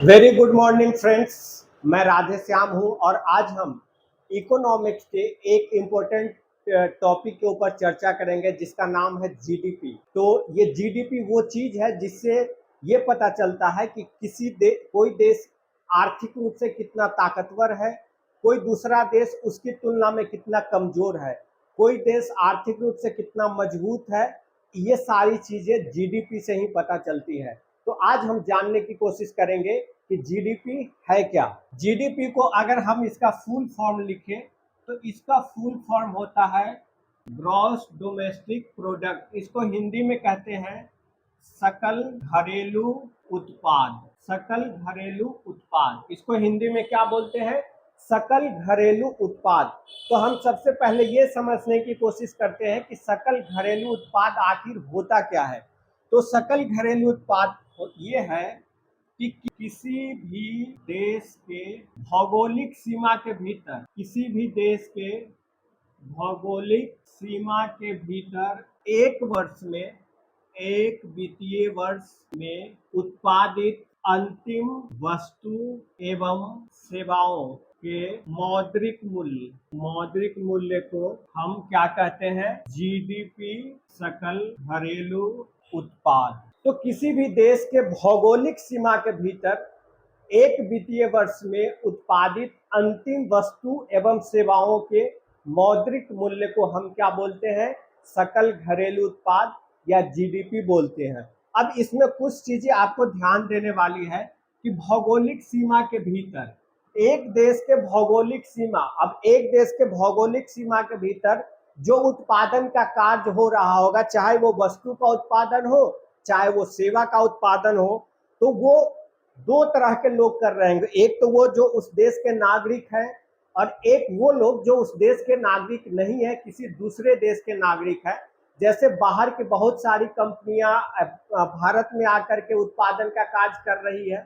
Very good morning friends. मैं राधे श्याम हूं और आज हम इकोनॉमिक्स के एक इम्पोर्टेंट टॉपिक के ऊपर चर्चा करेंगे जिसका नाम है जीडीपी। तो ये जीडीपी वो चीज है जिससे ये पता चलता है कि कोई देश आर्थिक रूप से कितना ताकतवर है, कोई दूसरा देश उसकी तुलना में कितना कमजोर है, कोई देश आर्थिक रूप से कितना मजबूत है। ये सारी चीजें जीडीपी से ही पता चलती है। तो आज हम जानने की कोशिश करेंगे कि जीडीपी है क्या। जीडीपी को अगर हम इसका फुल फॉर्म लिखें तो इसका फुल फॉर्म होता है ग्रॉस डोमेस्टिक प्रोडक्ट। इसको हिंदी में कहते हैं सकल घरेलू उत्पाद। सकल घरेलू उत्पाद इसको हिंदी में क्या बोलते हैं? सकल घरेलू उत्पाद। तो हम सबसे पहले ये समझने की कोशिश करते हैं कि सकल घरेलू उत्पाद आखिर होता क्या है। तो सकल घरेलू उत्पाद ये है कि किसी भी देश के भौगोलिक सीमा के भीतर, किसी भी देश के भौगोलिक सीमा के भीतर एक वर्ष में, एक वित्तीय वर्ष में उत्पादित अंतिम वस्तु एवं सेवाओं के मौद्रिक मूल्य को हम क्या कहते हैं? जीडीपी, सकल घरेलू उत्पाद। तो किसी भी देश के भौगोलिक सीमा के भीतर एक वित्तीय वर्ष में उत्पादित अंतिम वस्तु एवं सेवाओं के मौद्रिक मूल्य को हम क्या बोलते हैं? सकल घरेलू उत्पाद या जीडीपी बोलते हैं। अब इसमें कुछ चीजें आपको ध्यान देने वाली है कि भौगोलिक सीमा के भीतर, एक देश के भौगोलिक सीमा, अब एक देश के भौगोलिक सीमा के भीतर जो उत्पादन का कार्य हो रहा होगा, चाहे वो वस्तु का उत्पादन हो, चाहे वो सेवा का उत्पादन हो, तो वो दो तरह के लोग कर रहे हैं। एक तो वो जो उस देश के नागरिक हैं और एक वो लोग जो उस देश के नागरिक नहीं है, किसी दूसरे देश के नागरिक है। जैसे बाहर की बहुत सारी कंपनियां भारत में आकर के उत्पादन का कार्य कर रही है,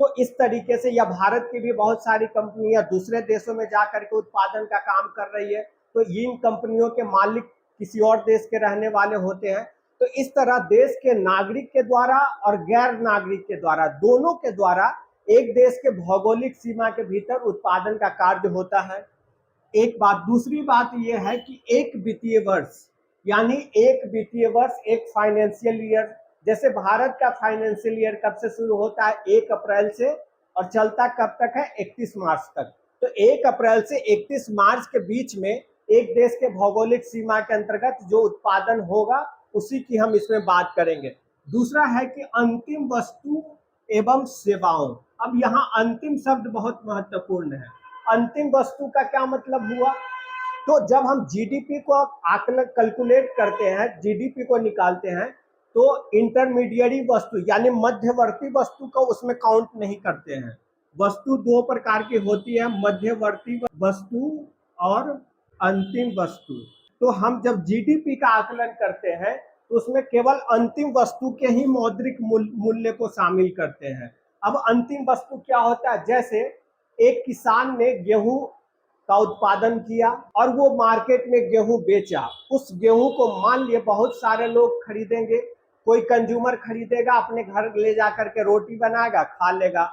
तो इस तरीके से, या भारत की भी बहुत सारी कंपनियां दूसरे देशों में जाकर के उत्पादन का काम कर रही है, तो इन कंपनियों के मालिक किसी और देश के रहने वाले होते हैं। तो इस तरह देश के नागरिक के द्वारा और गैर नागरिक के द्वारा, दोनों के द्वारा एक देश के भौगोलिक सीमा के भीतर उत्पादन का कार्य होता है। एक बात। दूसरी बात यह है कि एक वित्तीय वर्ष, यानी एक वित्तीय वर्ष, एक फाइनेंशियल ईयर, जैसे भारत का फाइनेंशियल ईयर कब से शुरू होता है? 1 अप्रैल से, और चलता कब तक है? 31 मार्च तक। तो 1 अप्रैल से 31 मार्च के बीच में एक देश के भौगोलिक सीमा के अंतर्गत जो उत्पादन होगा उसी की हम इसमें बात करेंगे। दूसरा है कि अंतिम वस्तु एवं सेवाओं। अब यहाँ अंतिम शब्द बहुत महत्वपूर्ण है। अंतिम वस्तु का क्या मतलब हुआ? तो जब हम जीडीपी को आकलन कैलकुलेट करते हैं, जीडीपी को निकालते हैं, तो इंटरमीडिएट वस्तु यानी मध्यवर्ती वस्तु को उसमें काउंट नहीं करते हैं। वस्तु दो प्रकार की होती है, मध्यवर्ती वस्तु और अंतिम वस्तु। तो हम जब जीडीपी का आकलन करते हैं तो उसमें केवल अंतिम वस्तु के ही मौद्रिक मूल्य को शामिल करते हैं। अब अंतिम वस्तु क्या होता है? जैसे एक किसान ने गेहूं का उत्पादन किया और वो मार्केट में गेहूं बेचा। उस गेहूं को मान लिए बहुत सारे लोग खरीदेंगे, कोई कंज्यूमर खरीदेगा, अपने घर ले जाकर के रोटी बनाएगा, खा लेगा।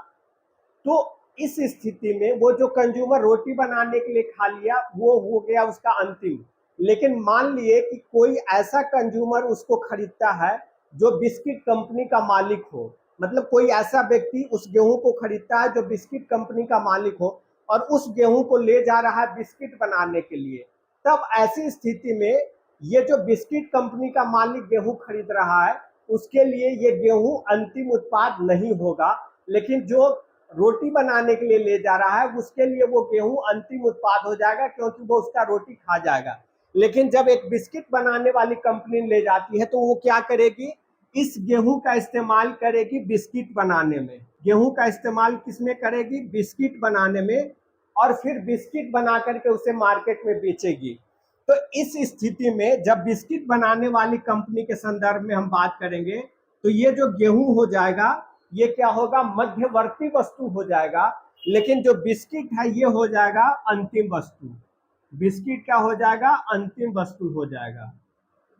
तो इस स्थिति में वो जो कंज्यूमर रोटी बनाने के लिए खा लिया, वो हो गया उसका अंतिम। लेकिन मान लिए कि कोई ऐसा कंज्यूमर उसको खरीदता है जो बिस्किट कंपनी का मालिक हो, मतलब कोई ऐसा व्यक्ति उस गेहूं को खरीदता है जो बिस्किट कंपनी का मालिक हो और उस गेहूं को ले जा रहा है बिस्किट बनाने के लिए। तब ऐसी स्थिति में ये जो बिस्किट कंपनी का मालिक गेहूं खरीद रहा है उसके लिए ये गेहूं अंतिम उत्पाद नहीं होगा, लेकिन जो रोटी बनाने के लिए ले जा रहा है उसके लिए वो गेहूं अंतिम उत्पाद हो जाएगा, क्योंकि वो उसका रोटी खा जाएगा। लेकिन जब एक बिस्किट बनाने वाली कंपनी ले जाती है तो वो क्या करेगी? इस गेहूं का इस्तेमाल करेगी बिस्किट बनाने में। गेहूं का इस्तेमाल किसमें करेगी? बिस्किट बनाने में, और फिर बिस्किट बना करके उसे मार्केट में बेचेगी। तो इस स्थिति में जब बिस्किट बनाने वाली कंपनी के संदर्भ में हम बात करेंगे तो ये जो गेहूं हो जाएगा ये क्या होगा? मध्यवर्ती वस्तु हो जाएगा। लेकिन जो बिस्किट है ये हो जाएगा अंतिम वस्तु। बिस्किट क्या हो जाएगा? अंतिम वस्तु हो जाएगा।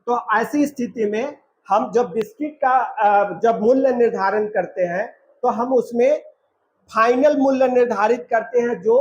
तो ऐसी स्थिति में हम जब बिस्किट का जब मूल्य निर्धारण करते हैं तो हम उसमें फाइनल मूल्य निर्धारित करते हैं जो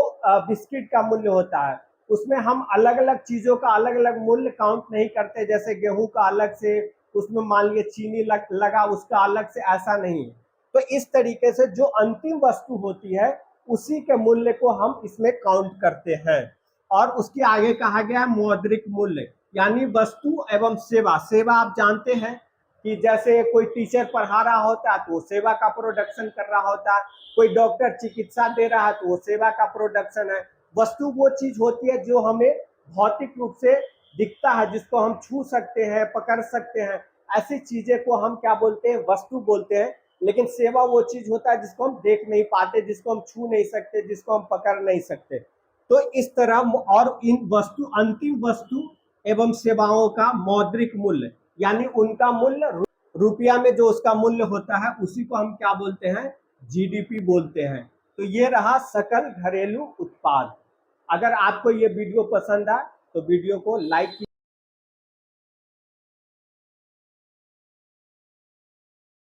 बिस्किट का मूल्य होता है, उसमें हम अलग अलग चीजों का अलग अलग मूल्य काउंट नहीं करते, जैसे गेहूं का अलग से, उसमें मान लीजिए चीनी लगा उसका अलग से, ऐसा नहीं है। तो इस तरीके से जो अंतिम वस्तु होती है उसी के मूल्य को हम इसमें काउंट करते हैं। और उसके आगे कहा गया है मौद्रिक मूल्य, यानी वस्तु एवं सेवा। सेवा आप जानते हैं कि जैसे कोई टीचर पढ़ा रहा होता है तो वो सेवा का प्रोडक्शन कर रहा होता है, कोई डॉक्टर चिकित्सा दे रहा है तो वो सेवा का प्रोडक्शन है। वस्तु वो चीज होती है जो हमें भौतिक रूप से दिखता है, जिसको हम छू सकते हैं, पकड़ सकते हैं, ऐसी चीजें को हम क्या बोलते हैं, वस्तु बोलते हैं। लेकिन सेवा वो चीज होता है जिसको हम देख नहीं पाते, जिसको हम छू नहीं सकते, जिसको हम पकड़ नहीं सकते। तो इस तरह, और इन वस्तु, अंतिम वस्तु एवं सेवाओं का मौद्रिक मूल्य, यानी उनका मूल्य रुपया में जो उसका मूल्य होता है उसी को हम क्या बोलते हैं, जीडीपी बोलते हैं। तो ये रहा सकल घरेलू उत्पाद। अगर आपको ये वीडियो पसंद आए तो वीडियो को लाइक